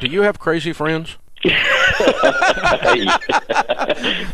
Do you have crazy friends?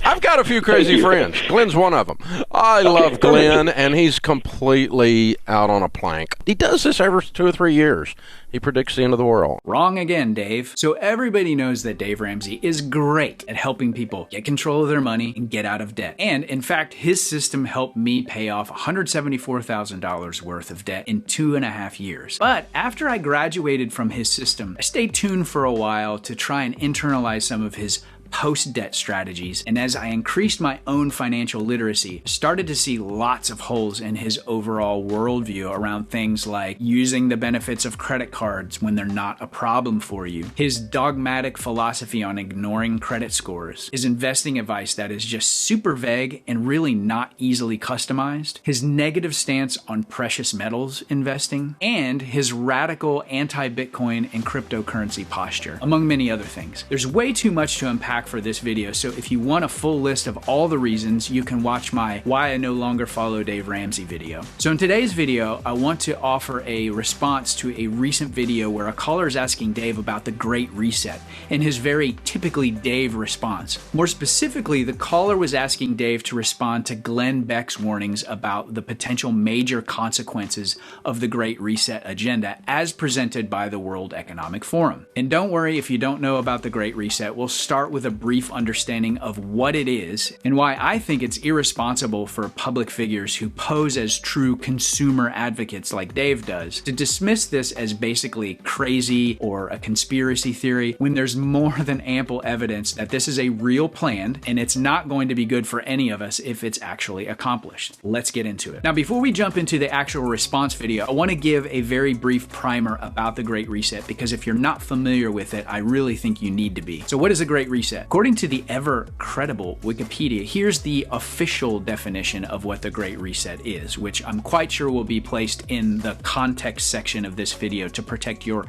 I've got a few crazy friends. Glenn's one of them. I love Glenn, and he's completely out on a plank. He does this every 2 or 3 years. He predicts the end of the world. Wrong again, Dave. So everybody knows that Dave Ramsey is great at helping people get control of their money and get out of debt. And in fact, his system helped me pay off $174,000 worth of debt in 2.5 years. But after I graduated from his system, I stayed tuned for a while to try and internalize some of his post-debt strategies, and as I increased my own financial literacy, I started to see lots of holes in his overall worldview around things like using the benefits of credit cards when they're not a problem for you, his dogmatic philosophy on ignoring credit scores, his investing advice that is just super vague and really not easily customized, his negative stance on precious metals investing, and his radical anti-Bitcoin and cryptocurrency posture, among many other things. There's way too much to unpack for this video, so if you want a full list of all the reasons, you can watch my Why I No Longer Follow Dave Ramsey video. So in today's video, I want to offer a response to a recent video where a caller is asking Dave about the Great Reset and his very typically Dave response. More specifically, the caller was asking Dave to respond to Glenn Beck's warnings about the potential major consequences of the Great Reset agenda as presented by the World Economic Forum. And don't worry if you don't know about the Great Reset, we'll start with a brief understanding of what it is and why I think it's irresponsible for public figures who pose as true consumer advocates like Dave does to dismiss this as basically crazy or a conspiracy theory when there's more than ample evidence that this is a real plan and it's not going to be good for any of us if it's actually accomplished. Let's get into it. Now, before we jump into the actual response video, I want to give a very brief primer about the Great Reset because if you're not familiar with it, I really think you need to be. So what is the Great Reset? According to the ever-credible Wikipedia, here's the official definition of what the Great Reset is, which I'm quite sure will be placed in the context section of this video to protect your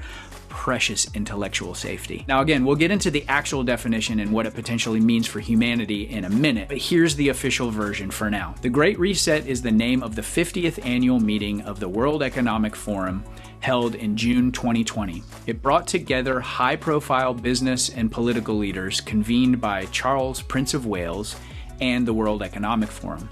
precious intellectual safety. Now again, we'll get into the actual definition and what it potentially means for humanity in a minute, but here's the official version for now. The Great Reset is the name of the 50th annual meeting of the World Economic Forum held in June 2020. It brought together high-profile business and political leaders convened by Charles, Prince of Wales, and the World Economic Forum.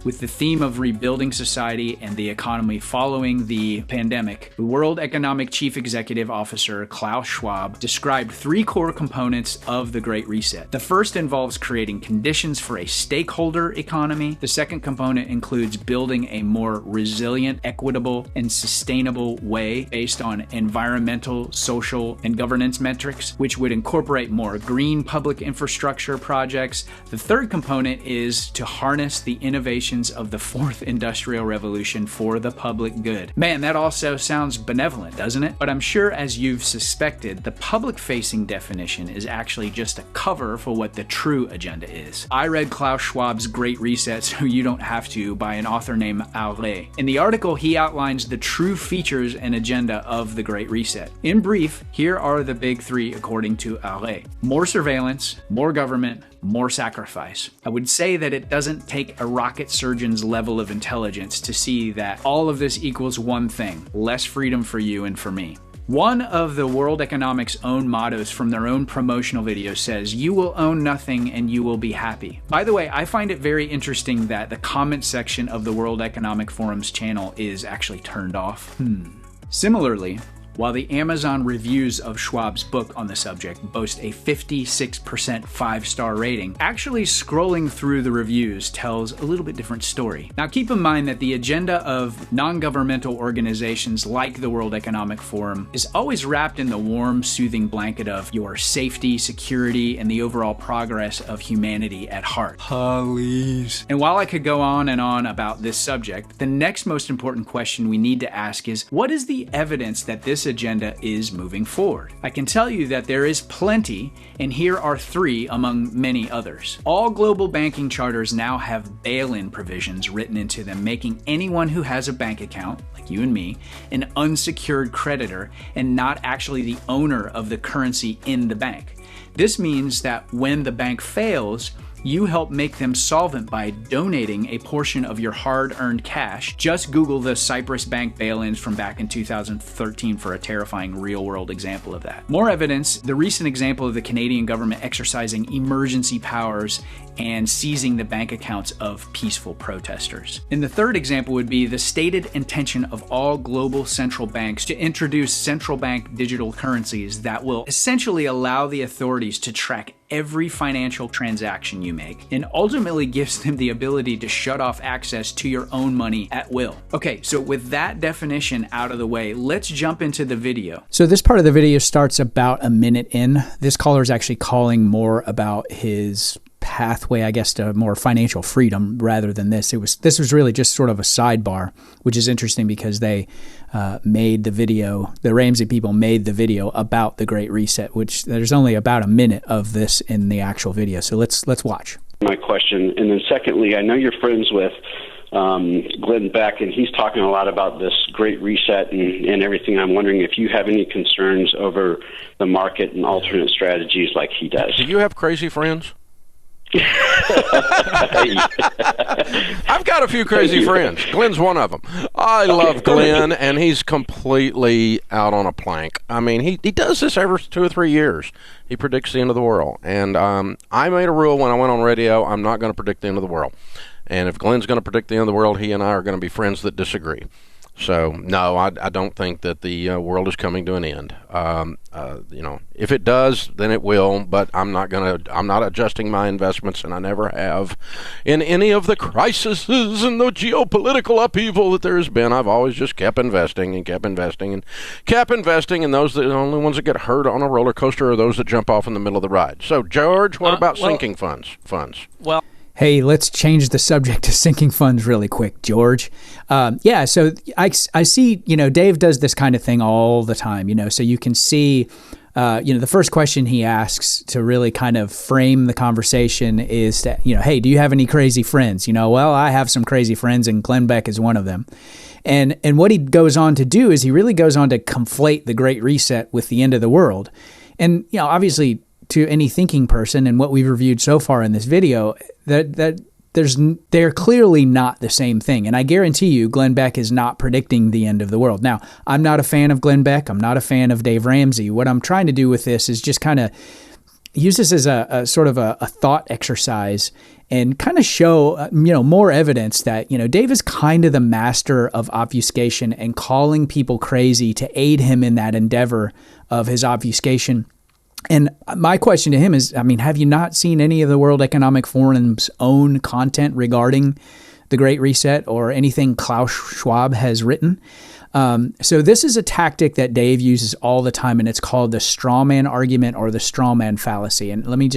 With the theme of rebuilding society and the economy following the pandemic, the World Economic Chief Executive Officer Klaus Schwab described 3 core components of the Great Reset. The first involves creating conditions for a stakeholder economy. The second component includes building a more resilient, equitable, and sustainable way based on environmental, social, and governance metrics, which would incorporate more green public infrastructure projects. The third component is to harness the innovation of the 4th Industrial Revolution for the public good. Man, that also sounds benevolent, doesn't it? But I'm sure, as you've suspected, the public-facing definition is actually just a cover for what the true agenda is. I read Klaus Schwab's Great Reset, so you don't have to, by an author named Alluding. In the article, he outlines the true features and agenda of the Great Reset. In brief, here are the big 3 according to Alluding. More surveillance, more government, more sacrifice. I would say that it doesn't take a rocket surgeon's level of intelligence to see that all of this equals one thing: less freedom for you and for me. One of the World Economic's own mottos from their own promotional video says, "You will own nothing and you will be happy." By the way, I find it very interesting that the comment section of the World Economic Forum's channel is actually turned off. Similarly, while the Amazon reviews of Schwab's book on the subject boast a 56% 5-star rating, actually scrolling through the reviews tells a little bit different story. Now keep in mind that the agenda of non-governmental organizations like the World Economic Forum is always wrapped in the warm, soothing blanket of your safety, security, and the overall progress of humanity at heart. Please. And while I could go on and on about this subject, the next most important question we need to ask is, what is the evidence that this agenda is moving forward? I can tell you that there is plenty, and here are 3 among many others. All global banking charters now have bail-in provisions written into them, making anyone who has a bank account, like you and me, an unsecured creditor and not actually the owner of the currency in the bank. This means that when the bank fails, You help make them solvent by donating a portion of your hard-earned cash. Just Google the Cyprus Bank bail-ins from back in 2013 for a terrifying real-world example of that. More evidence, the recent example of the Canadian government exercising emergency powers and seizing the bank accounts of peaceful protesters. And the third example would be the stated intention of all global central banks to introduce central bank digital currencies that will essentially allow the authorities to track every financial transaction you make, and ultimately gives them the ability to shut off access to your own money at will. Okay, so with that definition out of the way, let's jump into the video. So this part of the video starts about a minute in. This caller is actually calling more about his pathway, I guess, to more financial freedom rather than this. This was really just sort of a sidebar, which is interesting because they made the video, the Ramsey people made the video about the Great Reset, which there's only about a minute of this in the actual video. So let's watch. My question. And then secondly, I know you're friends with Glenn Beck, and he's talking a lot about this Great Reset and everything. I'm wondering if you have any concerns over the market and alternate strategies like he does. Do you have crazy friends? I've got a few crazy friends. Glenn's one of them. I love Glenn, and he's completely out on a plank. I mean, he does this every 2 or 3 years. He predicts the end of the world. And I made a rule when I went on radio, I'm not going to predict the end of the world. And if Glenn's going to predict the end of the world, he and I are going to be friends that disagree. So, no, I don't think that the world is coming to an end. If it does, then it will, but I'm not adjusting my investments, and I never have. In any of the crises and the geopolitical upheaval that there has been, I've always just kept investing and kept investing and kept investing, and the only ones that get hurt on a roller coaster are those that jump off in the middle of the ride. So, George, what about sinking funds? Well, hey, let's change the subject to sinking funds really quick, George. So I see, Dave does this kind of thing all the time, so you can see, the first question he asks to really kind of frame the conversation is that, hey, do you have any crazy friends? Well, I have some crazy friends, and Glenn Beck is one of them. And what he goes on to do is he really goes on to conflate the Great Reset with the end of the world. And, obviously, to any thinking person, and what we've reviewed so far in this video, they're clearly not the same thing. And I guarantee you, Glenn Beck is not predicting the end of the world. Now, I'm not a fan of Glenn Beck. I'm not a fan of Dave Ramsey. What I'm trying to do with this is just kind of use this as a sort of a thought exercise and kind of show, more evidence that, Dave is kind of the master of obfuscation and calling people crazy to aid him in that endeavor of his obfuscation. And my question to him is, have you not seen any of the World Economic Forum's own content regarding the Great Reset or anything Klaus Schwab has written? So this is a tactic that Dave uses all the time, and it's called the strawman argument or the strawman fallacy. And let me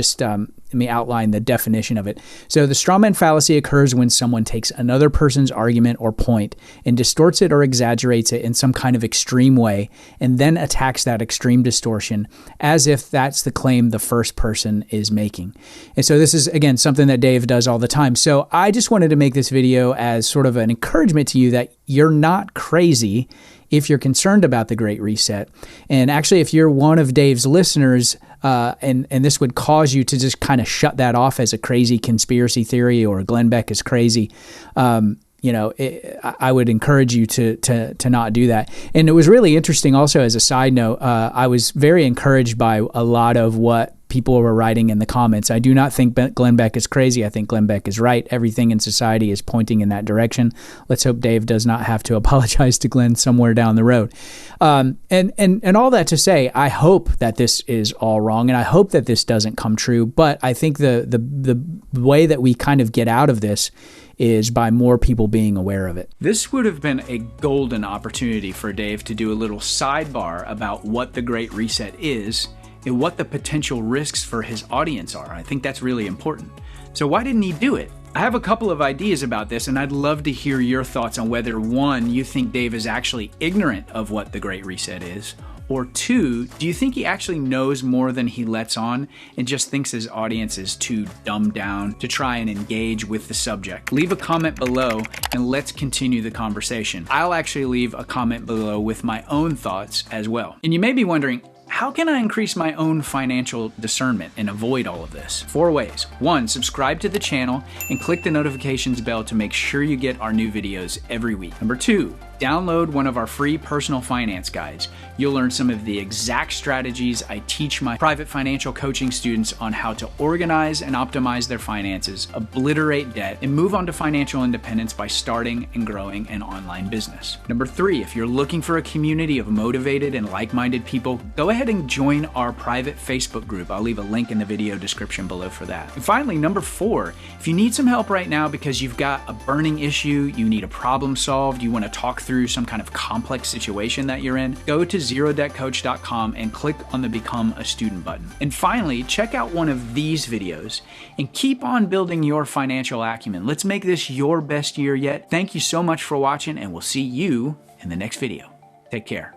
outline the definition of it. So the strawman fallacy occurs when someone takes another person's argument or point and distorts it or exaggerates it in some kind of extreme way, and then attacks that extreme distortion as if that's the claim the first person is making. And so this is, again, something that Dave does all the time. So I just wanted to make this video as sort of an encouragement to you that you're not crazy if you're concerned about the Great Reset. And actually, if you're one of Dave's listeners, and this would cause you to just kind of shut that off as a crazy conspiracy theory or Glenn Beck is crazy, I would encourage you to not do that. And it was really interesting also, as a side note, I was very encouraged by a lot of what people were writing in the comments. I do not think Glenn Beck is crazy. I think Glenn Beck is right. Everything in society is pointing in that direction. Let's hope Dave does not have to apologize to Glenn somewhere down the road. And all that to say, I hope that this is all wrong, and I hope that this doesn't come true. But I think the way that we kind of get out of this is by more people being aware of it. This would have been a golden opportunity for Dave to do a little sidebar about what the Great Reset is and what the potential risks for his audience are. I think that's really important. So why didn't he do it? I have a couple of ideas about this, and I'd love to hear your thoughts on whether, one, you think Dave is actually ignorant of what the Great Reset is, or two, do you think he actually knows more than he lets on and just thinks his audience is too dumbed down to try and engage with the subject? Leave a comment below and let's continue the conversation. I'll actually leave a comment below with my own thoughts as well. And you may be wondering, how can I increase my own financial discernment and avoid all of this? 4 ways. 1, subscribe to the channel and click the notifications bell to make sure you get our new videos every week. Number 2, download one of our free personal finance guides. You'll learn some of the exact strategies I teach my private financial coaching students on how to organize and optimize their finances, obliterate debt, and move on to financial independence by starting and growing an online business. Number 3, if you're looking for a community of motivated and like-minded people, go ahead and join our private Facebook group. I'll leave a link in the video description below for that. And finally, number 4, if you need some help right now because you've got a burning issue, you need a problem solved, you want to talk through some kind of complex situation that you're in, go to zerodebtcoach.com and click on the Become a Student button. And finally, check out one of these videos and keep on building your financial acumen. Let's make this your best year yet. Thank you so much for watching, and we'll see you in the next video. Take care.